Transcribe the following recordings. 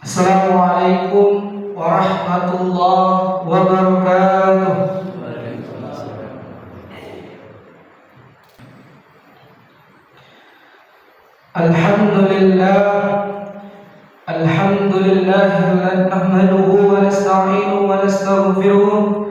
Assalamualaikum warahmatullahi wabarakatuh. Alhamdulillah nahmaduhu wa nasta'inuhu wa nastaghfiruh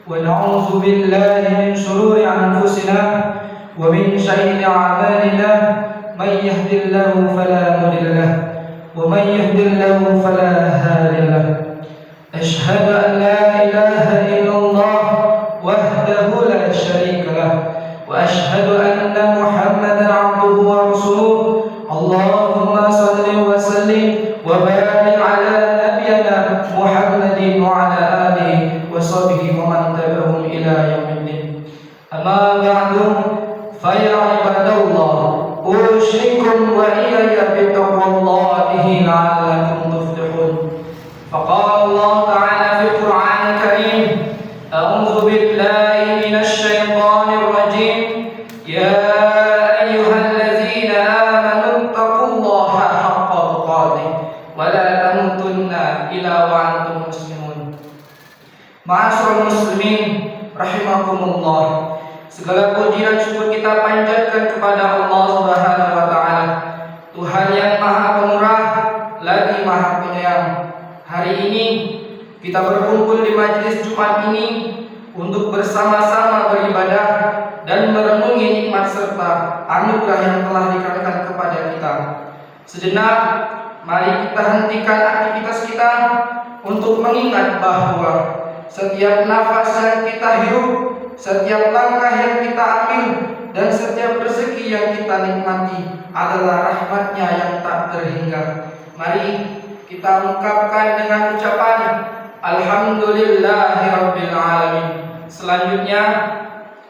wa na'udzu billahi min shururi anfusina wa min sayyi'ati a'malina may yahdihillahu fala mudilla lahu ومن يهد الله فلا هادي له أشهد أن لا إله إلا الله وحده لا شريك له وأشهد أن محمدا عبده ورسوله اللهم صل وسلم وبارك على نبينا محمد وعلى آله وصحبه ومن تبعهم إلى يوم الدين أما بعد فيا عباد الله أوصيكم وإياي بتقوى الله لعلكم تفلحون. فقال الله تعالى في القرآن الكريم أعوذ بالله من الشيطان الرجيم يا أيها الذين آمنوا اتقوا الله حق تقاته ولا تموتن إلا وأنتم مسلمون. Ma'asyiral muslimin rahimakumullah. Segala puji dan syukur kita panjatkan kepada Allah Subhanahu wa taala, Tuhan yang Maha Pemurah lagi Maha Penyayang. Hari ini kita berkumpul di majelis Jumat ini untuk bersama-sama beribadah dan merenungi nikmat serta anugerah yang telah dikaruniakan kepada kita. Sejenak mari kita hentikan aktivitas kita untuk mengingat bahwa setiap nafas yang kita hirup, setiap langkah yang kita ambil, dan setiap rezeki yang kita nikmati adalah rahmat-Nya yang tak terhingga. Mari kita ungkapkan dengan ucapan Alhamdulillahirabbil alamin. Selanjutnya,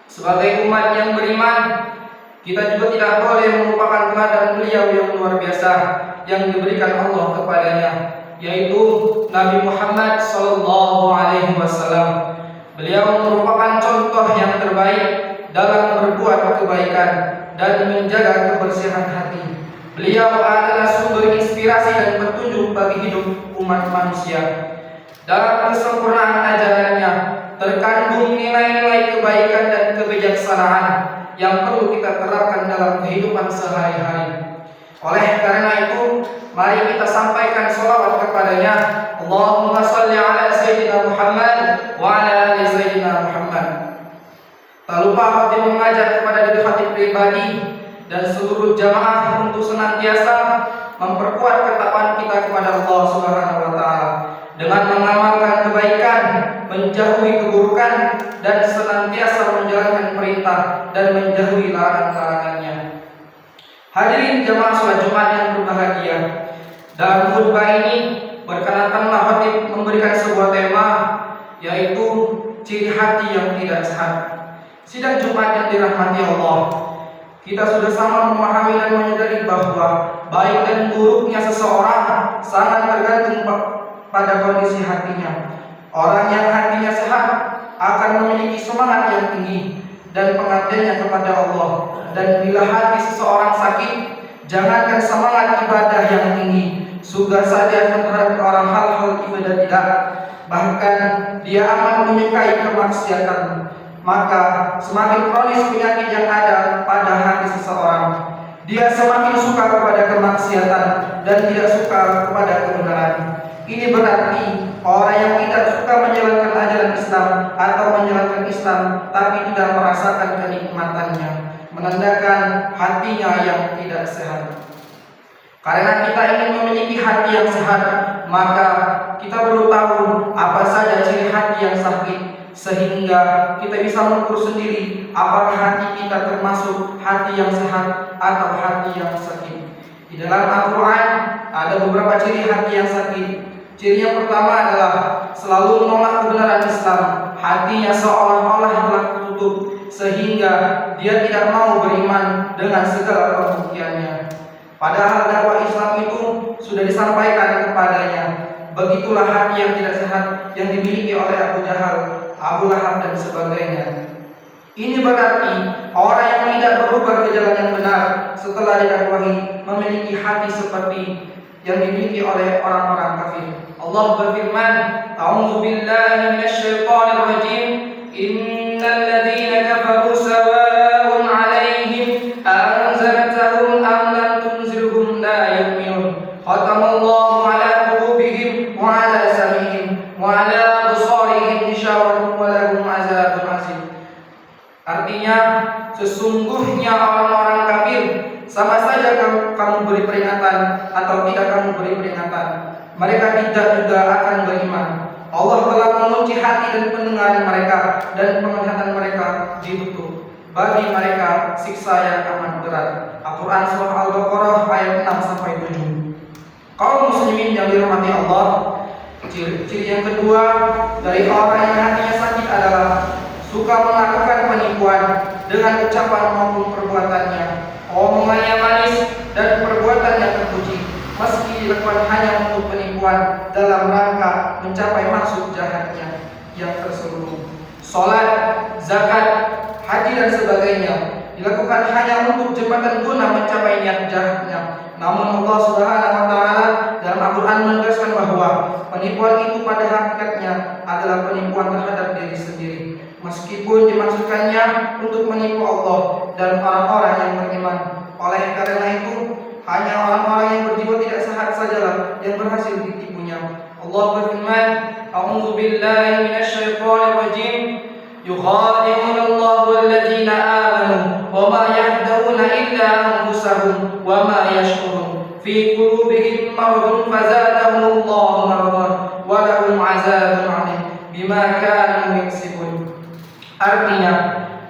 sebagai umat yang beriman, kita juga tidak boleh melupakan teladan beliau yang luar biasa yang diberikan Allah kepadanya, yaitu Nabi Muhammad SAW. Beliau merupakan contoh yang terbaik dalam berbuat kebaikan dan menjaga kebersihan hati. Beliau adalah sumber inspirasi dan petunjuk bagi hidup umat manusia. Dalam kesempurnaan ajarannya terkandung nilai-nilai kebaikan dan kebijaksanaan yang perlu kita terapkan dalam kehidupan sehari-hari. Oleh karena itu, mari kita sampaikan sholawat kepadanya. Allahumma shalli ala Sayyidina Muhammad wa ala ali Sayyidina Muhammad. Tak lupa khatib mengajak kepada diri khatib pribadi dan seluruh jamaah untuk senantiasa memperkuat ketakwaan kita kepada Allah Subhanahu wa taala dengan mengamalkan kebaikan, menjauhi keburukan, dan senantiasa menjalankan perintah dan menjauhi larangan-larangannya. Hadirin jamaah salat Jumat yang berbahagia, dalam khutbah ini berkenankanlah khatib memberikan sebuah tema, yaitu ciri hati yang tidak sehat. Sidang Jumat yang dirahmati Allah, kita sudah sama memahami dan menyadari bahwa baik dan buruknya seseorang sangat tergantung pada kondisi hatinya. Orang yang hatinya sehat akan memiliki semangat yang tinggi dan pengabdiannya kepada Allah. Dan bila hati seseorang sakit, jangankan semangat ibadah yang tinggi, sudah saja terhadap orang hal-hal ibadah tidak, bahkan dia amat menyukai kemaksiatan, maka semakin kronis penyakit yang ada pada hati seseorang. Dia semakin suka kepada kemaksiatan dan tidak suka kepada kebenaran. Ini berarti orang yang tidak suka menjalankan ajaran Islam atau menjalankan Islam tapi tidak merasakan kenikmatannya, menandakan hatinya yang tidak sehat. Karena kita ingin memiliki hati yang sehat, maka kita perlu tahu apa saja ciri hati yang sakit, sehingga kita bisa mengukur sendiri apakah hati kita termasuk hati yang sehat atau hati yang sakit. Di dalam Al-Quran ada beberapa ciri hati yang sakit. Ciri yang pertama adalah selalu menolak kebenaran Islam. Hatinya seolah-olah telah tertutup sehingga dia tidak mau beriman dengan segala pembuktiannya. Padahal dakwah Islam itu sudah disampaikan kepadanya. Begitulah hati yang tidak sehat yang dimiliki oleh Abu Jahal, Abu Lahab dan sebagainya. Ini berarti orang yang tidak berubah ke jalan yang benar setelah didakwahi memiliki hati seperti yang dimiliki oleh orang-orang kafir. Allah berfirman, "A'udzu billahi minasyaitonir rajim. Innal ladzina kafaru sawa'un 'alaihim anzartahum am lam tunzirhum la yu'minun. Khatamallahu 'ala qulubihim wa 'ala sam'ihim wa 'ala absarihim ghishawatun wa lahum 'adzabun 'azim." Artinya, sesungguhnya orang-orang kafir sama saja kamu beri peringatan atau tidak kamu beri peringatan, mereka tidak juga akan beriman. Allah telah mengunci hati dan pendengaran mereka dan penglihatan mereka ditutup. Bagi mereka siksa yang amat berat. Al-Quran Surah Al-Baqarah ayat 6-7. Kaum muslimin yang dirahmati Allah, ciri yang kedua dari orang yang hatinya sakit adalah suka melakukan penipuan dengan ucapan maupun perbuatannya. Omongannya manis dan perbuatannya terpuji, meski dilakukan hanya untuk penipuan dalam rangka mencapai maksud jahatnya yang terselubung. Salat, zakat, haji dan sebagainya dilakukan hanya untuk jembatan guna mencapai niat jahatnya. Namun Allah Subhanahu wa taala dalam Al-Qur'an menegaskan bahwa penipuan itu pada hakikatnya adalah penipuan terhadap diri sendiri, meskipun dimaksudkannya untuk menipu Allah dan orang-orang yang beriman. Oleh karena itu, hanya orang-orang yang berjiwa tidak sehat sajalah yang berhasil ditipunya. Allah berfirman, "A'udzu billahi minasyaitonir rajim. Yukhadi'una Allahu alladziina aamanu wa ma yahda'una illa anfusahum wa ma yash'urun. Fi qulubihim maradun fazadahum Allahu maradan wa lahum 'adzabun 'adzim bima kanu yaksibun." Artinya,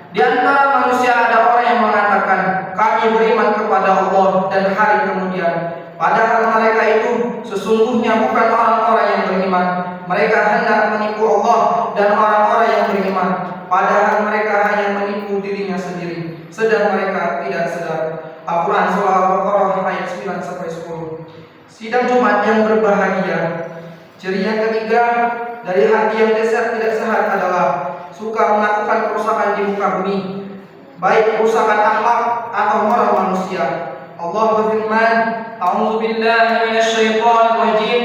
di antara manusia ada orang yang mengatakan, "Kami beriman kepada Allah dan hari kemudian." Padahal mereka itu sesungguhnya bukan orang-orang yang beriman. Mereka hendak menipu Allah dan orang-orang yang beriman. Padahal mereka hanya menipu dirinya sendiri, sedang mereka tidak sadar. Al-Quran Surah Al-Baqarah ayat 9-10. Sidang Jumat yang berbahagia. Ciri yang ketiga dari hati yang tidak sehat adalah suka melakukan kerusakan di muka bumi, baik kerusakan akhlak atau moral manusia. Allah berfirman, "A'udzu billahi minasyaitonir rajim.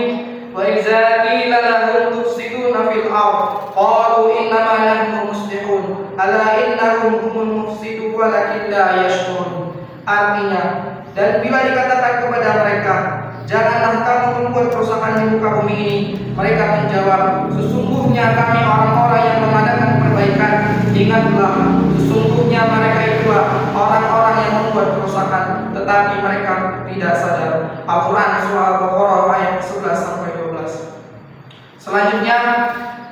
Wa idza qila lahum tufsiduna fil ardh qalu innama nahnu muslihun ala innahum humul mufsidun walakin la yashkurun." Artinya, dan bila dikatakan kepada mereka, "Janganlah kamu membuat kerusakan di muka bumi ini," mereka menjawab, "Sesungguhnya kami orang-orang yang mengadakan perbaikan." Ingatlah, sesungguhnya mereka itu orang-orang yang membuat kerusakan, tetapi mereka tidak sadar. Al-Quran Surah Al-Baqarah ayat 11-12. Selanjutnya,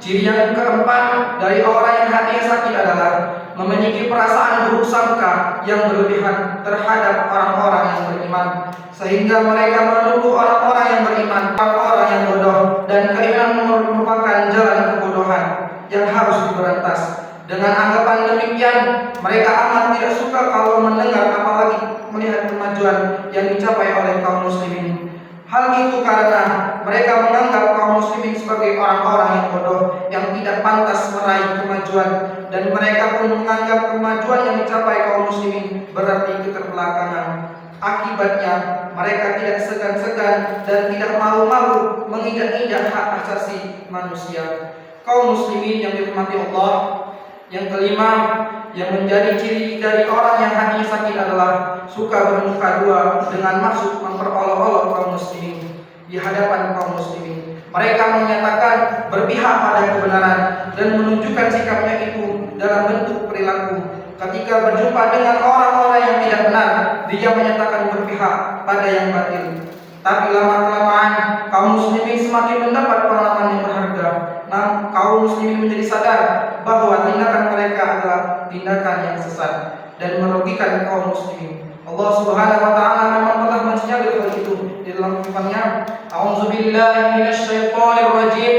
ciri yang keempat dari orang yang hatinya sakit adalah memiliki perasaan buruk sangka yang berlebihan terhadap orang-orang yang beriman, sehingga mereka menuduh orang-orang yang beriman orang yang bodoh, dan keimanan merupakan jalan kebodohan yang harus diberantas. Dengan anggapan demikian, mereka amat tidak suka kalau mendengar apalagi melihat kemajuan yang dicapai oleh kaum muslimin. Hal itu karena mereka menganggap kaum muslimin sebagai orang-orang yang bodoh yang tidak pantas meraih kemajuan, dan mereka pun menganggap kemajuan yang dicapai kaum muslimin berarti keterbelakangan. Akibatnya, mereka tidak segan-segan dan tidak malu-malu menginjak-injak hak asasi manusia. Kaum muslimin yang dirahmati Allah, yang kelima yang menjadi ciri dari orang yang hatinya sakit adalah suka bermuka dua dengan maksud memperolok-olok kaum muslimin di hadapan kaum muslimin. Mereka menyatakan berpihak pada kebenaran dan menunjukkan sikapnya itu dalam bentuk perilaku. Ketika berjumpa dengan orang-orang yang tidak benar, dia menyatakan berpihak pada yang batil. Tapi lama-kelamaan kaum muslimin semakin mendapat pengalaman yang berharga. Nah, kaum muslimin menjadi sadar bahwa tindakan mereka adalah tindakan yang sesat dan merugikan kaum muslimin. Allah Subhanahu wa taala memang telah mensinyalir hal itu di dalam firman-Nya, "A'udzu billahi minasyaitonir rajim.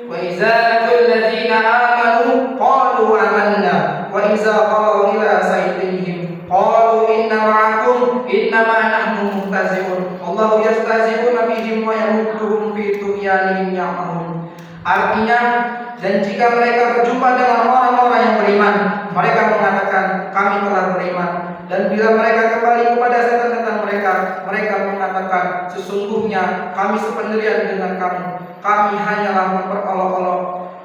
Wa idza laqul ladzina amanu qalu amanna wa iza qalu ila sayyidihim qalu inna ma'akum innama nahnu mustazi'un Allahu yastazi'una bihim wa yamudduhum fi tughyanihim ya'mahun. Artinya, dan jika mereka berjumpa dengan orang-orang yang beriman, mereka mengatakan kami telah beriman. Dan bila mereka kembali kepada setan-setan mereka, mereka mengatakan sesungguhnya kami sependirian dengan kamu, kami hanyalah memperolok-olok.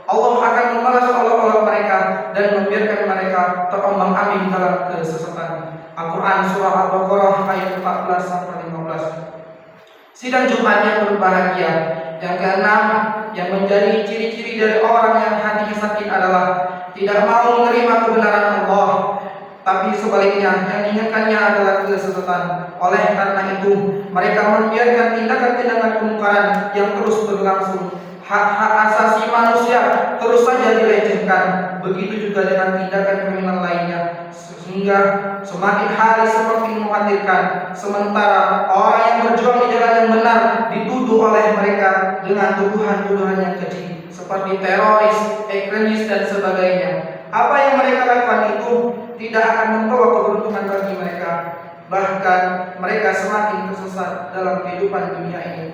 Allah akan membalas olok-olok mereka dan membiarkan mereka terombang-ambing dalam kesesatan. Al-Quran Surah Al-Baqarah ayat 14-15. Sidang Jumat yang berbahagia. Yang keenam, yang menjadi ciri-ciri dari orang yang hatinya sakit adalah tidak mau menerima kebenaran Allah, tapi sebaliknya yang diinginkannya adalah kesesatan. Oleh karena itu, mereka membiarkan tindakan-tindakan kemungkaran yang terus berlangsung. Hak-hak asasi manusia terus saja dilecehkan. Begitu juga dengan tindakan kriminal lainnya, sehingga semakin hari semakin mengkhawatirkan. Sementara orang yang berjuang di jalan yang benar dituduh oleh mereka dengan tuduhan-tuduhan yang keji, seperti teroris, ekstremis dan sebagainya. Apa yang mereka lakukan itu tidak akan membawa keberuntungan bagi mereka, bahkan mereka semakin tersesat dalam kehidupan dunia ini.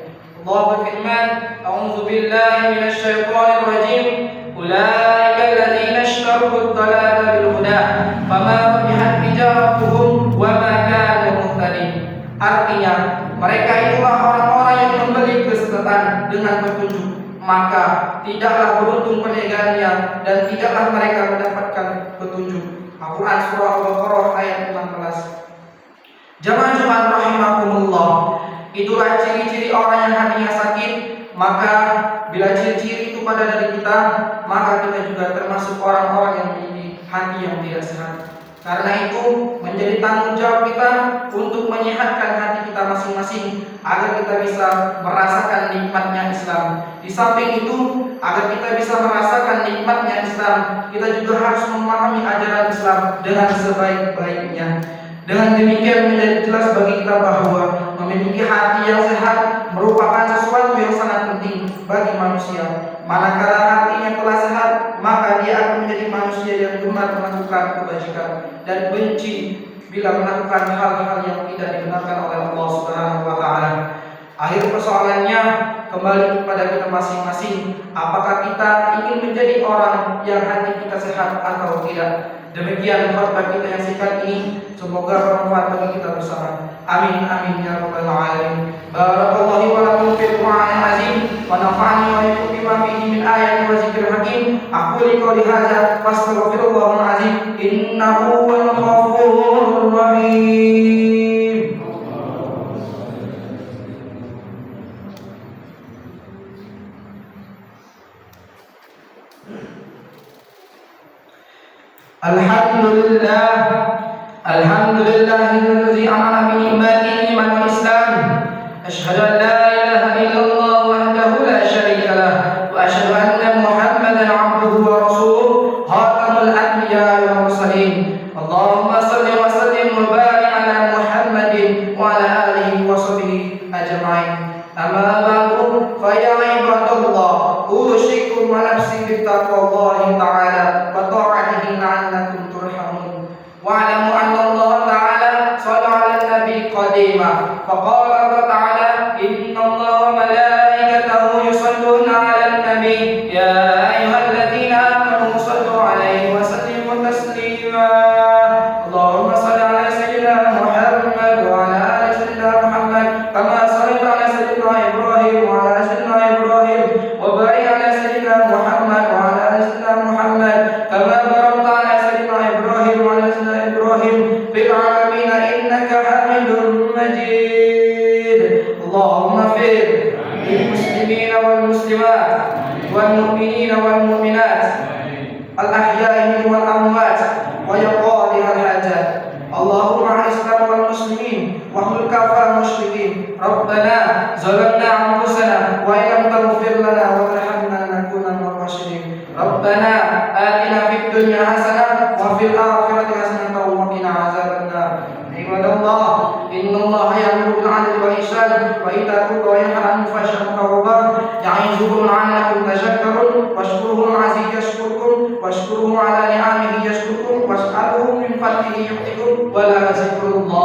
Allah berfirman, "A'udzu billahi minasy syaithanir rajim. Ulaika alladziina ishtaru ad-dhalala bil huda, fama rabihat tijaratuhum wa ma kanu muhtadin." Artinya, mereka itulah orang-orang yang membeli kesesatan dengan petunjuk, maka tidaklah beruntung perniagaannya dan tidaklah mereka mendapatkan petunjuk. Al-Quran Surah Al-Baqarah ayat 16. Jamaah Jumat rahimakumullah, itulah ciri-ciri orang yang hatinya sakit. Maka bila ciri-ciri itu pada diri kita, maka kita juga termasuk orang-orang yang memiliki hati yang tidak sehat. Karena itu menjadi tanggung jawab kita untuk menyehatkan hati kita masing-masing agar kita bisa merasakan nikmatnya Islam. Di samping itu, agar kita bisa merasakan nikmatnya Islam, kita juga harus memahami ajaran Islam dengan sebaik-baiknya. Dengan demikian menjadi jelas bagi kita bahwa memiliki hati yang sehat merupakan sesuatu yang sangat penting bagi manusia. Manakala hatinya telah sehat, maka dia akan menjadi manusia yang gemar melakukan kebajikan dan benci bila melakukan hal-hal yang tidak dibenarkan oleh Allah Subhanahu wa taala. Akhir persoalannya kembali kepada kita masing-masing, apakah kita ingin menjadi orang yang hati kita sehat atau tidak. Demikian khutbah kita yang singkat ini, semoga bermanfaat bagi kita bersama. Amin amin ya rabbal alamin. Barakallahu wa lakum fil Qur'anil azim wa nafa'ani wa iyyakum bima fihi min ayatin wa dzikril hakim. Aqulu qouli hadza wastaghfirullahal azim innahu huwal ghafurur rahim. Alhamdulillahilladzi amana bi ni'matihi ni'matul Islam. Asyhadu an la ilaha illallah wahdahu la syarika lah wa asyhadu anna Muhammadan 'abduhu wa rasuluh khatamul anbiya'i wal mursalin. Allahumma shalli wa sallim wa barik ala Muhammadin wa ala alihi wa sahbihi ajma'in. Amma ba'du fa ya ibadallah, usikum wa nafsi bi taqwallahi ta'ala wa ta'atihi la'allakum turhamun. Wa'lamu anna Allah ta'ala shalla 'alan nabi qadima faqala Allah ta'ala inna Allah wa malaikatahu yusalluna 'alan nabi ya ayyuhalladzina amanu sallu 'alaihi wa sallimu taslima. Allahumma shalli 'ala sayyidina Muhammad wa 'ala ali sayyidina Muhammad kama shallaita 'ala sayyidina Ibrahim wa 'ala sayyidina Ibrahim wa barik 'ala sayyidina Muhammad wa 'ala ali sayyidina Muhammad kama barakta 'ala sayyidina Ibrahim wa 'ala sayyidina Ibrahim fil 'alamin innaka Hamidum Majid. Allahumma fir lil muslimina wal muslimat wal mu'minina wal mu'minat al ahya'i wal amwat wa yaqdi al hajat. Allahumma islam wal muslimin wa hlul kafar musyrikin. Rabbana zalamna anfusana wa illam taghfir lana wa tarhamna lanakunanna minal khasirin. Rabbana atina fid dunya hasanah wa fil akhirati hasanah wa qina azabannar. Ibadallah, innallaha ya'muru bil 'adli wal ihsan wa ita'i wa yanha 'anil fahsya'i wal munkar ya'izukum la'allakum tadhakkarun washkuruhu 'ala ni'amihi yashkurkum was'aluhu min fadlihi yu'tikum wa la zikrullah